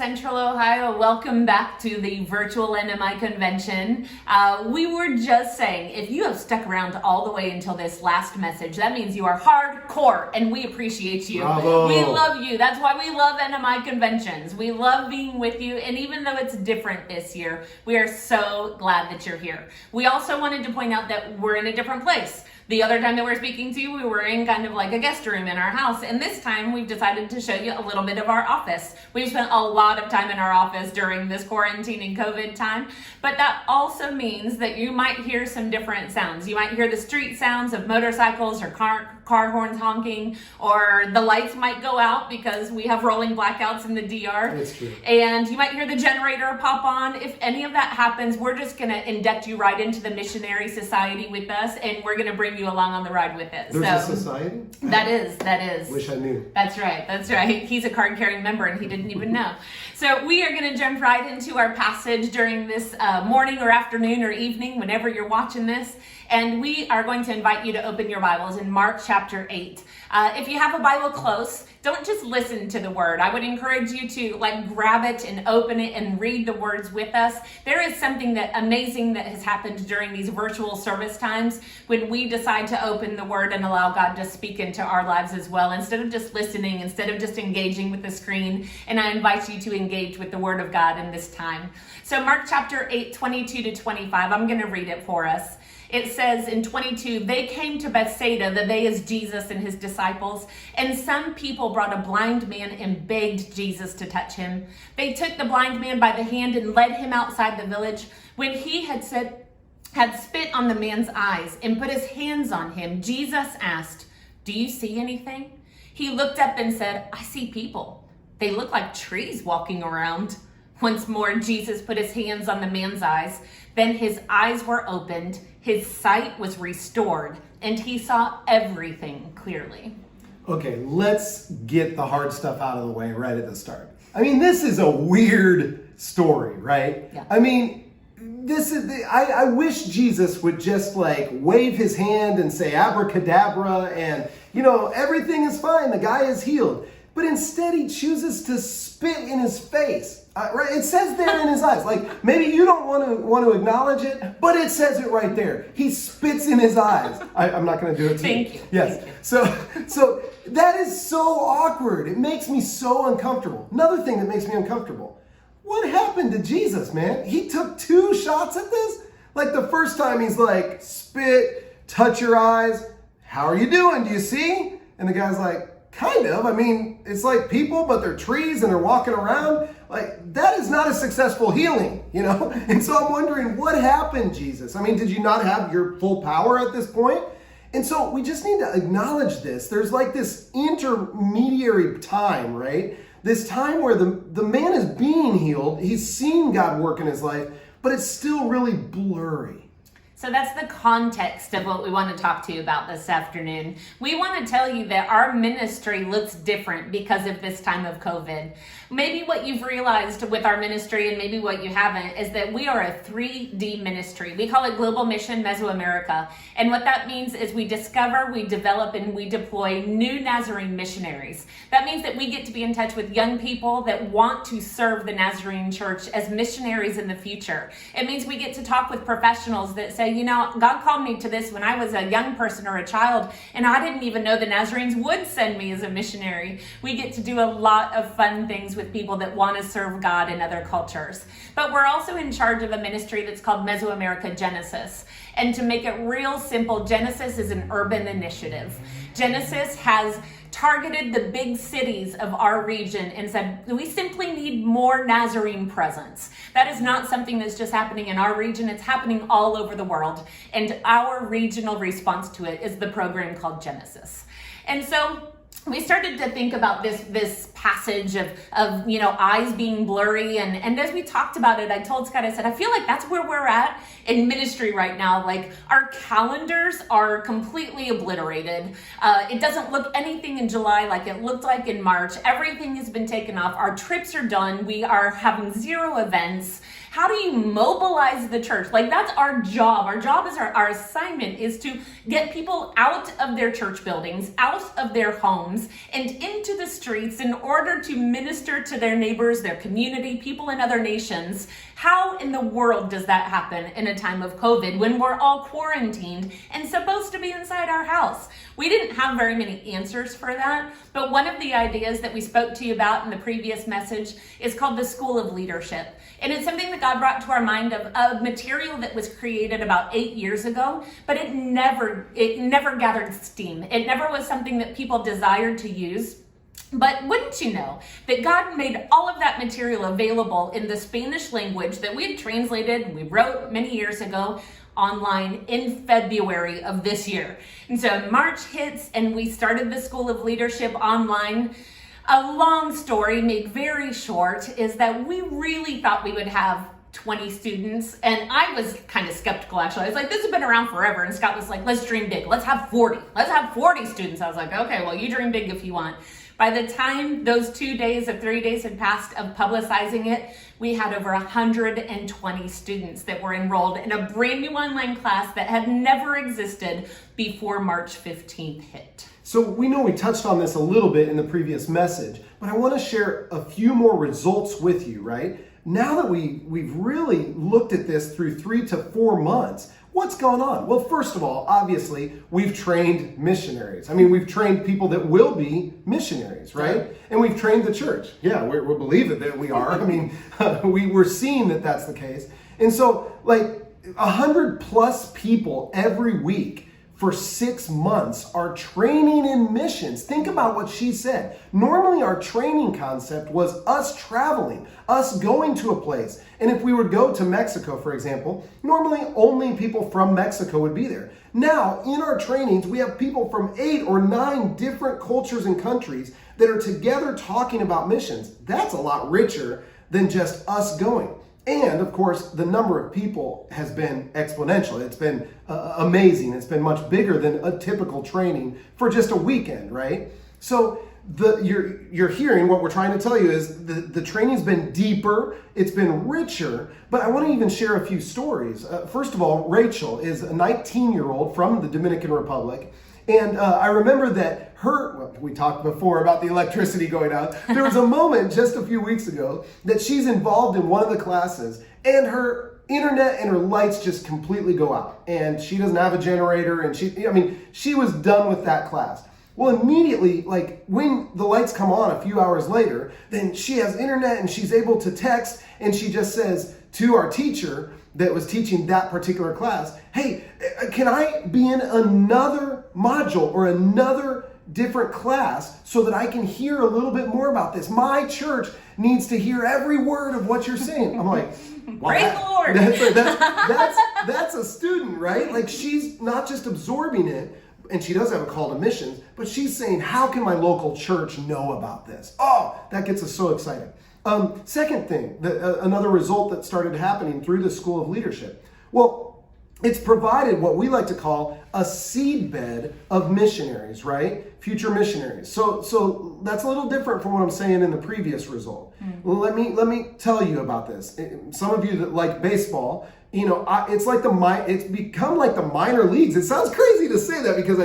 Central Ohio. Welcome back to the virtual NMI convention. We were just saying, if you have stuck around all the way until this last message, that means you are hardcore, and we appreciate you. Bravo. We love you. That's why we love NMI conventions. We love being with you, and even though it's different this year, we are so glad that you're here. We also wanted to point out that we're in a different place. The other time that we're speaking to you, we were in kind of like a guest room in our house. And this time we've decided to show you a little bit of our office. We've spent a lot of time in our office during this quarantine and COVID time. But that also means that you might hear some different sounds. You might hear the street sounds of motorcycles or car horns honking, or the lights might go out because we have rolling blackouts in the DR. That's true. And you might hear the generator pop on. If any of that happens, we're just going to induct you right into the missionary society with us, and we're going to bring you along on the ride with it. There's a society? That is. Wish I knew. That's right. He's a card-carrying member, and he didn't even know. So we are going to jump right into our passage during this morning or afternoon or evening, whenever you're watching this. And we are going to invite you to open your Bibles in Mark chapter 8. If you have a Bible close, don't just listen to the word. I would encourage you to grab it and open it and read the words with us. There is something amazing that has happened during these virtual service times when we decide to open the word and allow God to speak into our lives as well, instead of just listening, instead of just engaging with the screen. And I invite you to engage with the word of God in this time. So Mark chapter 8, 22 to 25, I'm going to read it for us. It says in 22, they came to Bethsaida, they is Jesus and his disciples, and some people brought a blind man and begged Jesus to touch him. They took the blind man by the hand and led him outside the village. When he had spit on the man's eyes and put his hands on him, Jesus asked, "Do you see anything?" He looked up and said, "I see people. They look like trees walking around." Once more, Jesus put his hands on the man's eyes. Then his eyes were opened, his sight was restored, and he saw everything clearly. Okay, let's get the hard stuff out of the way right at the start. I mean, this is a weird story, right? Yeah. I mean, I wish Jesus would just wave his hand and say abracadabra and, everything is fine, the guy is healed. But instead he chooses to spit in his face. Right? It says there in his eyes. Maybe you don't want to acknowledge it, but it says it right there. He spits in his eyes. I'm not going to do it to you. Thank you. Yes. So that is so awkward. It makes me so uncomfortable. Another thing that makes me uncomfortable. What happened to Jesus, man? He took 2 shots at this? The first time he's like, spit, touch your eyes. How are you doing? Do you see? And the guy's like, kind of. I mean, it's like people, but they're trees and they're walking around. That is not a successful healing, And so I'm wondering, what happened, Jesus? I mean, did you not have your full power at this point? And so we just need to acknowledge this. There's this intermediary time, right? This time where the man is being healed. He's seen God work in his life, but it's still really blurry. So that's the context of what we want to talk to you about this afternoon. We want to tell you that our ministry looks different because of this time of COVID. Maybe what you've realized with our ministry, and maybe what you haven't, is that we are a 3D ministry. We call it Global Mission Mesoamerica. And what that means is we discover, we develop, and we deploy new Nazarene missionaries. That means that we get to be in touch with young people that want to serve the Nazarene church as missionaries in the future. It means we get to talk with professionals that say, God called me to this when I was a young person or a child, and I didn't even know the Nazarenes would send me as a missionary. We get to do a lot of fun things with people that want to serve God in other cultures. But we're also in charge of a ministry that's called Mesoamerica Genesis. And to make it real simple, Genesis is an urban initiative. Genesis has targeted the big cities of our region and said, we simply need more Nazarene presence. That is not something that's just happening in our region. It's happening all over the world. And our regional response to it is the program called Genesis. And so we started to think about this passage of eyes being blurry, and as we talked about it, I told Scott, I said, I feel like that's where we're at in ministry right now. Our calendars are completely obliterated. It doesn't look anything in July like it looked like in March. Everything has been taken off. Our trips are done. We are having 0 events. How do you mobilize the church? That's our job. Our job is our assignment is to get people out of their church buildings, out of their homes, and into the streets in order to minister to their neighbors, their community, people in other nations. How in the world does that happen in a time of COVID when we're all quarantined and supposed to be inside our house? We didn't have very many answers for that, but one of the ideas that we spoke to you about in the previous message is called the School of Leadership. And it's something that God brought to our mind of a material that was created about 8 years ago, but it never gathered steam. It never was something that people desired to use. But wouldn't you know that God made all of that material available in the Spanish language that we had translated and we wrote many years ago online in February of this year. And so March hits and we started the School of Leadership online. A long story made very short is that we really thought we would have 20 students, and I was kind of skeptical actually. I was like, this has been around forever, and Scott was like, let's dream big, let's have 40 students. I was like, okay, well, you dream big if you want. By the time those 2 days or 3 days had passed of publicizing it, we had over 120 students that were enrolled in a brand new online class that had never existed before March 15th hit. So we know we touched on this a little bit in the previous message, but I want to share a few more results with you, right? Now that we've really looked at this through 3 to 4 months, what's going on? Well, first of all, obviously, we've trained missionaries. I mean, we've trained people that will be missionaries, right? And we've trained the church. Yeah, we believe it that we are. I mean, we're seeing that that's the case. And so, like, 100 plus people every week for 6 months are training in missions. Think about what she said. Normally our training concept was us traveling, us going to a place. And if we would go to Mexico, for example, normally only people from Mexico would be there. Now, in our trainings, we have people from 8 or 9 different cultures and countries that are together talking about missions. That's a lot richer than just us going. And of course, the number of people has been exponential. It's been amazing. It's been much bigger than a typical training for just a weekend, right? So you're hearing what we're trying to tell you is the training's been deeper, it's been richer, but I want to even share a few stories. First of all, Rachel is a 19-year-old from the Dominican Republic. And I remember that we talked before about the electricity going out. There was a moment just a few weeks ago that she's involved in one of the classes and her internet and her lights just completely go out. And she doesn't have a generator and she was done with that class. Well, immediately, like when the lights come on a few hours later, then she has internet and she's able to text and she just says to our teacher that was teaching that particular class, hey, can I be in another module or another different class so that I can hear a little bit more about this? My church needs to hear every word of what you're saying. I'm like, well, praise the Lord. That's a student, right? Like she's not just absorbing it, and she does have a call to missions, but she's saying, how can my local church know about this? Oh, that gets us so excited. Second thing, another result that started happening through the School of Leadership. Well, it's provided what we like to call a seedbed of missionaries, right? Future missionaries. So that's a little different from what I'm saying in the previous result. Well, let me tell you about this. Some of you that like baseball, it's become like the minor leagues. It sounds crazy to say that because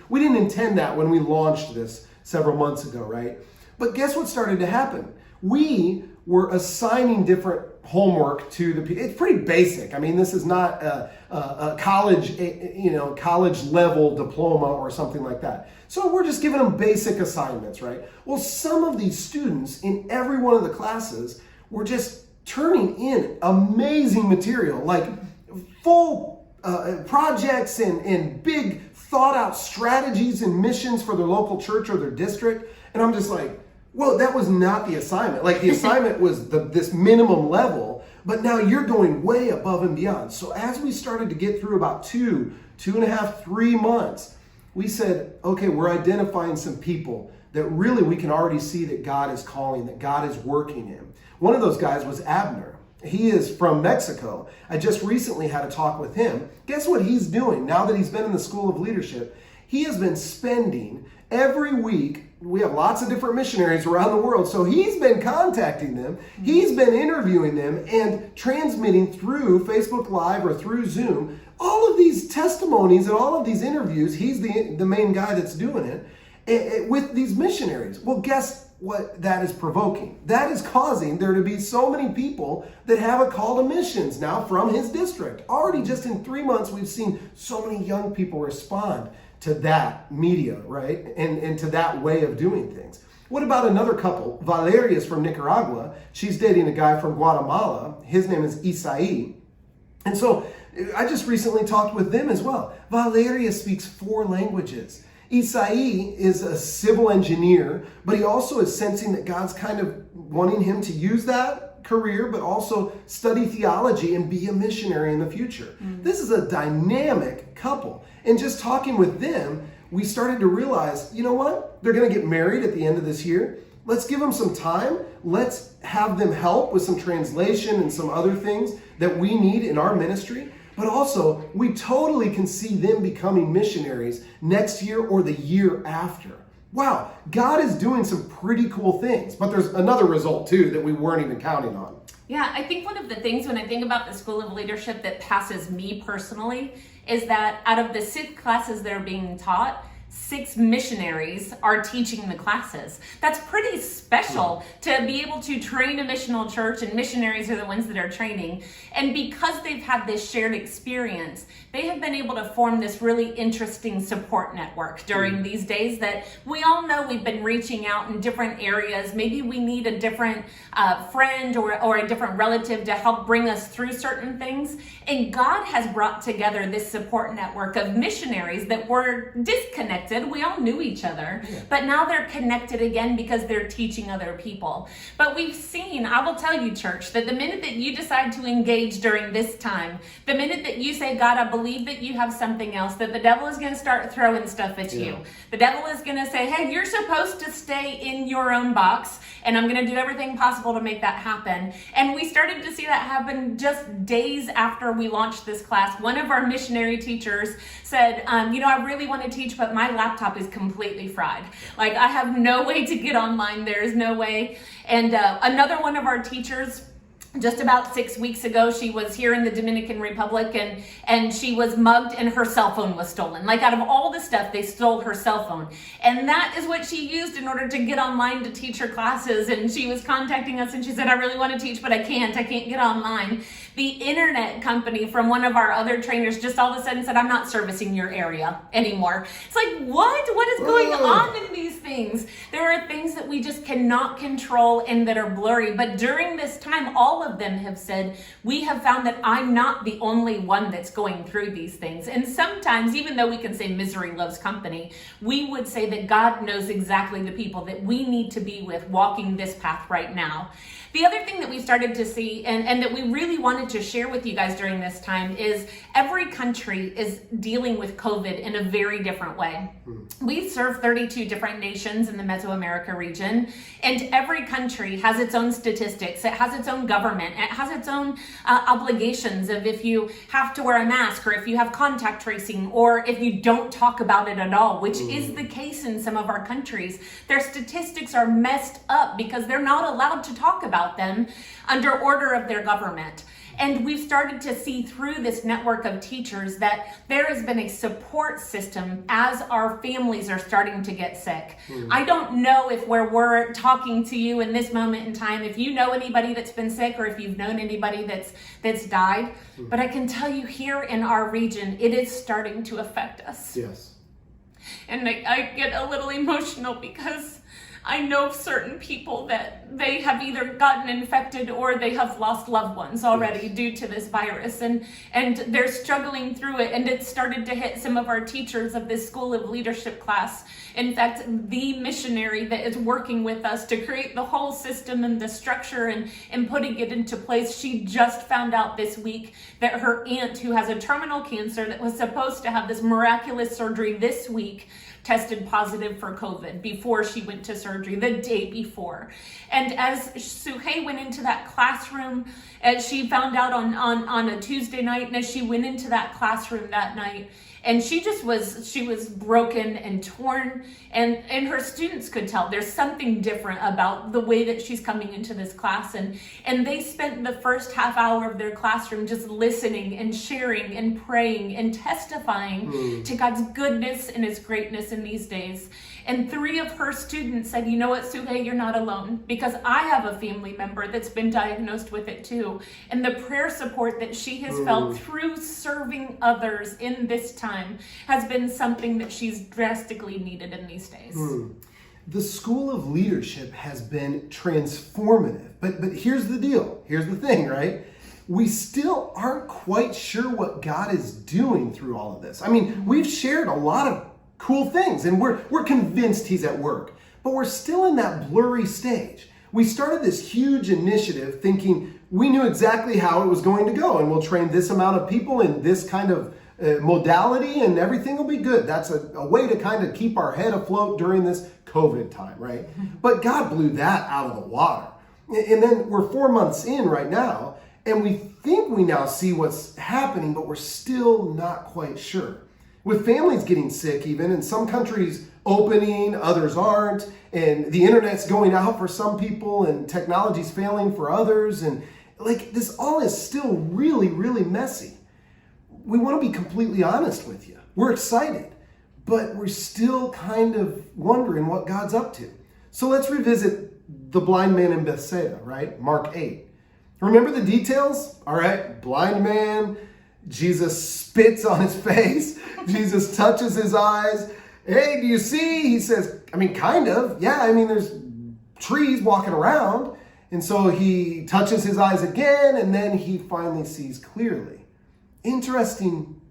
we didn't intend that when we launched this several months ago, right? But guess what started to happen? We were assigning different homework to the people. It's pretty basic. I mean, this is not a college level diploma or something like that. So we're just giving them basic assignments, right? Well, some of these students in every one of the classes were just turning in amazing material, like full projects and big thought out strategies and missions for their local church or their district. And I'm just like, well, that was not the assignment. Like the assignment was this minimum level, but now you're going way above and beyond. So as we started to get through about 2.5, 3 months, we said, okay, we're identifying some people that really we can already see that God is calling, that God is working in. One of those guys was Abner. He is from Mexico. I just recently had a talk with him. Guess what he's doing now that he's been in the School of Leadership? He has been spending every week. We have lots of different missionaries around the world. So he's been contacting them. He's been interviewing them and transmitting through Facebook Live or through Zoom all of these testimonies and all of these interviews. He's the main guy that's doing it. with these missionaries. Well, guess what that is provoking? That is causing there to be so many people that have a call to missions now from his district. Already just in 3 months, we've seen so many young people respond to that media, right? And to that way of doing things. What about another couple? Valeria is from Nicaragua. She's dating a guy from Guatemala. His name is Isai. And so I just recently talked with them as well. Valeria speaks 4 languages. Isai is a civil engineer, but he also is sensing that God's kind of wanting him to use that career, but also study theology and be a missionary in the future. This is a dynamic couple. And just talking with them, we started to realize, you know what? They're going to get married at the end of this year. Let's give them some time. Let's have them help with some translation and some other things that we need in our ministry. But also, we totally can see them becoming missionaries next year or the year after. Wow, God is doing some pretty cool things. But there's another result too that we weren't even counting on. Yeah, I think one of the things when I think about the School of Leadership that passes me personally is that out of the 6 classes that are being taught, 6 missionaries are teaching the classes. That's pretty special to be able to train a missional church, and missionaries are the ones that are training. And because they've had this shared experience, they have been able to form this really interesting support network during these days that we all know we've been reaching out in different areas. Maybe we need a different friend or a different relative to help bring us through certain things. And God has brought together this support network of missionaries that were disconnected. We all knew each other, but now they're connected again because they're teaching other people. But we've seen, I will tell you, church, that the minute that you decide to engage during this time, the minute that you say, God, I believe that you have something else, that the devil is going to start throwing stuff at you. The devil is going to say, hey, you're supposed to stay in your own box, and I'm going to do everything possible to make that happen. And we started to see that happen just days after we launched this class. One of our missionary teachers said, I really want to teach, but my laptop is completely fried. Like, I have no way to get online. There is no way. And another one of our teachers, just about 6 weeks ago, she was here in the Dominican Republic and she was mugged and her cell phone was stolen. Like, out of all the stuff, they stole her cell phone. And that is what she used in order to get online to teach her classes. And she was contacting us and she said, I really want to teach, but I can't get online. The internet company from one of our other trainers just all of a sudden said, I'm not servicing your area anymore. It's like, what? What is going on in these things? There are things that we just cannot control and that are blurry. But during this time, all of them have said, we have found that I'm not the only one that's going through these things. And sometimes, even though we can say misery loves company, we would say that God knows exactly the people that we need to be with walking this path right now. The other thing that we started to see and that we really wanted to share with you guys during this time is every country is dealing with COVID in a very different way. We serve 32 different nations in the Mesoamerica region, and every country has its own statistics. It has its own government. It has its own obligations of if you have to wear a mask or if you have contact tracing or if you don't talk about it at all, which is the case in some of our countries. Their statistics are messed up because they're not allowed to talk about them under order of their government. And we've started to see through this network of teachers that there has been a support system as our families are starting to get sick. I don't know if where we're talking to you in this moment in time, if you know anybody that's been sick or if you've known anybody that's died, but I can tell you here in our region, it is starting to affect us. Yes. And I get a little emotional because I know of certain people that they have either gotten infected or they have lost loved ones already due to this virus, and they're struggling through it, and it started to hit some of our teachers of this School of Leadership class. In fact, the missionary that is working with us to create the whole system and the structure and putting it into place, she just found out this week that her aunt, who has a terminal cancer that was supposed to have this miraculous surgery this week, tested positive for COVID before she went to surgery, the day before. And as Suhei went into that classroom, as she found out on a Tuesday night, and as she went into that classroom that night, And she was broken and torn, and her students could tell there's something different about the way that she's coming into this class. And they spent the first half hour of their classroom just listening and sharing and praying and testifying to God's goodness and his greatness in these days. And 3 of her students said, you know what, Suhei, you're not alone, because I have a family member that's been diagnosed with it too. And the prayer support that she has felt through serving others in this time has been something that she's drastically needed in these days. The School of Leadership has been transformative. But here's the deal. Here's the thing, right? We still aren't quite sure what God is doing through all of this. I mean, we've shared a lot of cool things, and we're convinced he's at work, but we're still in that blurry stage. We started this huge initiative thinking we knew exactly how it was going to go, and we'll train this amount of people in this kind of modality, and everything will be good. That's a way to kind of keep our head afloat during this COVID time, right? But God blew that out of the water. And then we're 4 months in right now, and we think we now see what's happening, but we're still not quite sure. With families getting sick even, and some countries opening, others aren't, and the internet's going out for some people, and technology's failing for others, and like this all is still really, really messy. We want to be completely honest with you. We're excited, but we're still kind of wondering what God's up to. So let's revisit the blind man in Bethsaida, right? Mark 8. Remember the details? All right, blind man, Jesus spits on his face. Jesus touches his eyes. Hey, do you see? He says, I mean, kind of. Yeah, I mean, there's trees walking around. And so he touches his eyes again, and then he finally sees clearly. Interesting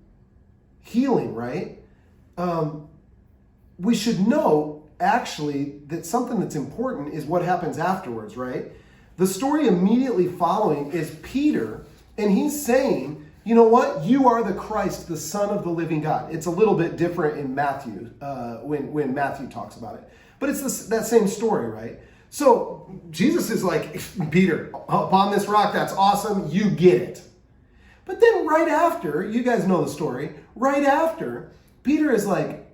healing, right? We should know, actually, that something that's important is what happens afterwards, right? The story immediately following is Peter, and he's saying, you know what? You are the Christ, the Son of the living God. It's a little bit different in Matthew, when Matthew talks about it. But it's that same story, right? So Jesus is like, Peter, upon this rock, that's awesome. You get it. But then right after, you guys know the story, right after, Peter is like,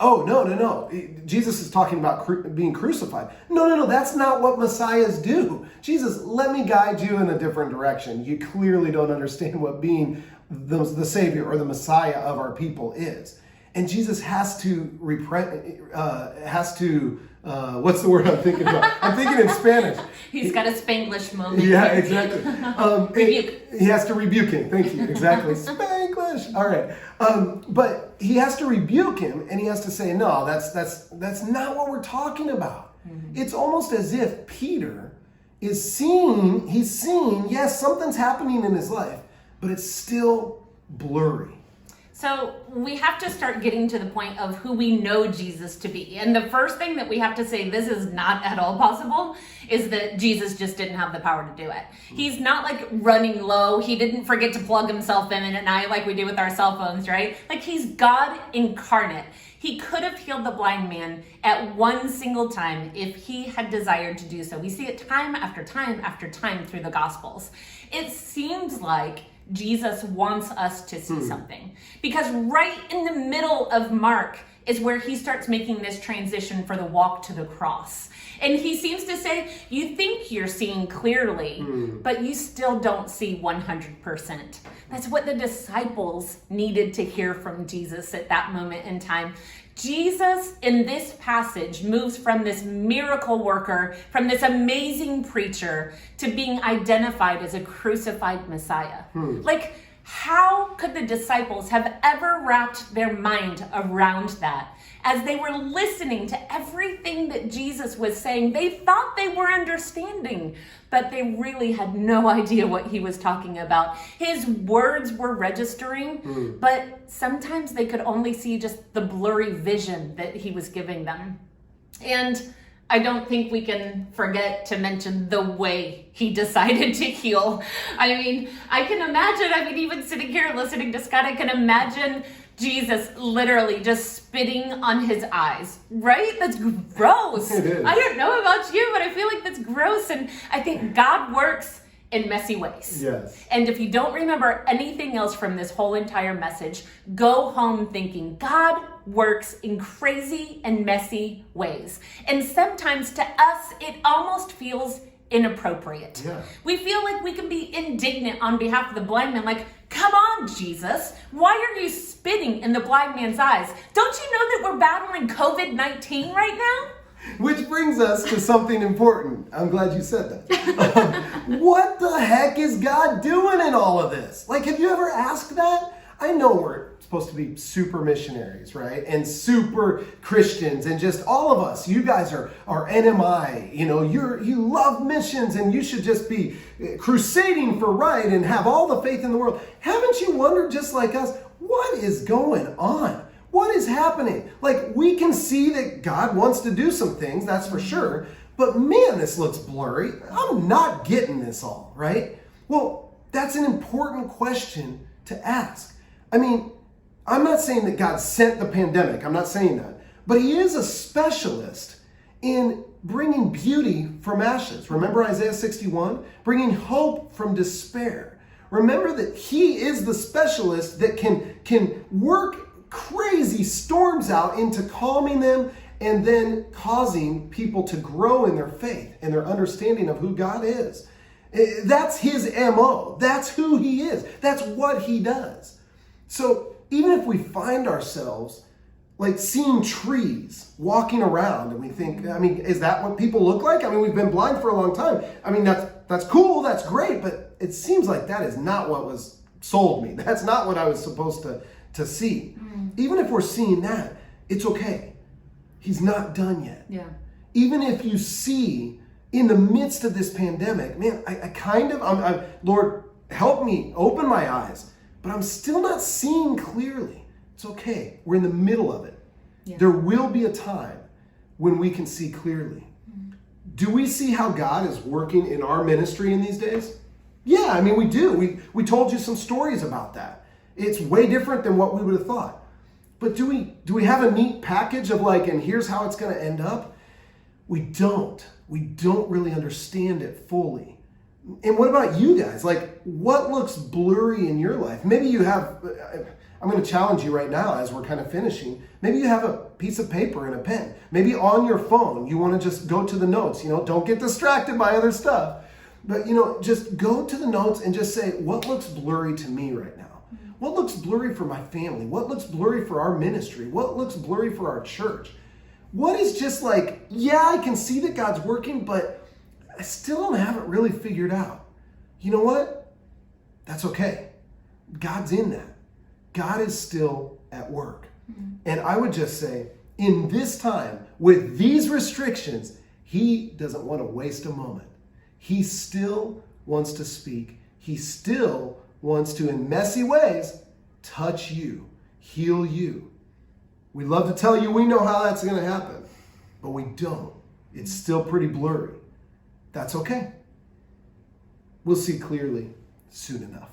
oh, no. Jesus is talking about being crucified. No, that's not what messiahs do. Jesus, let me guide you in a different direction. You clearly don't understand what being the Savior or the Messiah of our people is. And Jesus has to, what's the word I'm thinking about? I'm thinking in Spanish. He's got a Spanglish moment. Yeah, exactly. Rebuke. He has to rebuke him. Thank you. Exactly. Spanglish. All right. But he has to rebuke him, and he has to say, no, that's not what we're talking about. Mm-hmm. It's almost as if Peter is seeing, yes, something's happening in his life, but it's still blurry. So we have to start getting to the point of who we know Jesus to be. And the first thing that we have to say, this is not at all possible, is that Jesus just didn't have the power to do it. He's not like running low. He didn't forget to plug himself in at night like we do with our cell phones, right? Like he's God incarnate. He could have healed the blind man at one single time if he had desired to do so. We see it time after time after time through the Gospels. It seems like Jesus wants us to see something, because right in the middle of Mark is where he starts making this transition for the walk to the cross. And he seems to say, you think you're seeing clearly, but you still don't see 100%. That's what the disciples needed to hear from Jesus at that moment in time. Jesus, in this passage, moves from this miracle worker, from this amazing preacher, to being identified as a crucified Messiah. Like, how could the disciples have ever wrapped their mind around that? As they were listening to everything that Jesus was saying, they thought they were understanding, but they really had no idea what he was talking about. His words were registering, but sometimes they could only see just the blurry vision that he was giving them. And I don't think we can forget to mention the way he decided to heal. I mean, I can imagine, even sitting here listening to Scott, I can imagine Jesus literally just spitting on his eyes, right? That's gross. It is. I don't know about you, but I feel like that's gross. And I think God works in messy ways. Yes. And if you don't remember anything else from this whole entire message, go home thinking God works in crazy and messy ways. And sometimes to us, it almost feels inappropriate. Yeah. We feel like we can be indignant on behalf of the blind man, like, come on, Jesus, why are you spitting in the blind man's eyes? Don't you know that we're battling COVID-19 right now? Which brings us to something important. I'm glad you said that. What the heck is God doing in all of this? Like, have you ever asked that? I know we're supposed to be super missionaries, right? And super Christians, and just all of us. You guys are NMI. You know, you love missions, and you should just be crusading for right and have all the faith in the world. Haven't you wondered, just like us, what is going on? What is happening? Like, we can see that God wants to do some things, that's for sure. But man, this looks blurry. I'm not getting this all, right? Well, that's an important question to ask. I mean, I'm not saying that God sent the pandemic. I'm not saying that. But he is a specialist in bringing beauty from ashes. Remember Isaiah 61? Bringing hope from despair. Remember that he is the specialist that can work crazy storms out into calming them and then causing people to grow in their faith and their understanding of who God is. That's his MO. That's who he is. That's what he does. So even if we find ourselves like seeing trees walking around and we think, I mean, is that what people look like? I mean, we've been blind for a long time. I mean, that's cool, that's great, but it seems like that is not what was sold me. That's not what I was supposed to see. Even if we're seeing that, it's okay. He's not done yet. Yeah. Even if you see in the midst of this pandemic, man, I'm Lord, help me, open my eyes, but I'm still not seeing clearly. It's okay. We're in the middle of it. Yeah. There will be a time when we can see clearly. Do we see how God is working in our ministry in these days? Yeah, I mean, we do. We told you some stories about that. It's way different than what we would have thought. But do we have a neat package of like, and here's how it's going to end up? We don't. We don't really understand it fully. And what about you guys? Like, what looks blurry in your life? Maybe you have, I'm going to challenge you right now as we're kind of finishing. Maybe you have a piece of paper and a pen. Maybe on your phone, you want to just go to the notes. You know, don't get distracted by other stuff. But, you know, just go to the notes and just say, what looks blurry to me right now? What looks blurry for my family? What looks blurry for our ministry? What looks blurry for our church? What is just like, yeah, I can see that God's working, but I still don't have it really figured out. You know what? That's okay. God's in that. God is still at work. And I would just say, in this time, with these restrictions, he doesn't want to waste a moment. He still wants to speak. He still wants to, in messy ways, touch you, heal you. We love to tell you we know how that's going to happen, but we don't. It's still pretty blurry. That's okay. We'll see clearly soon enough.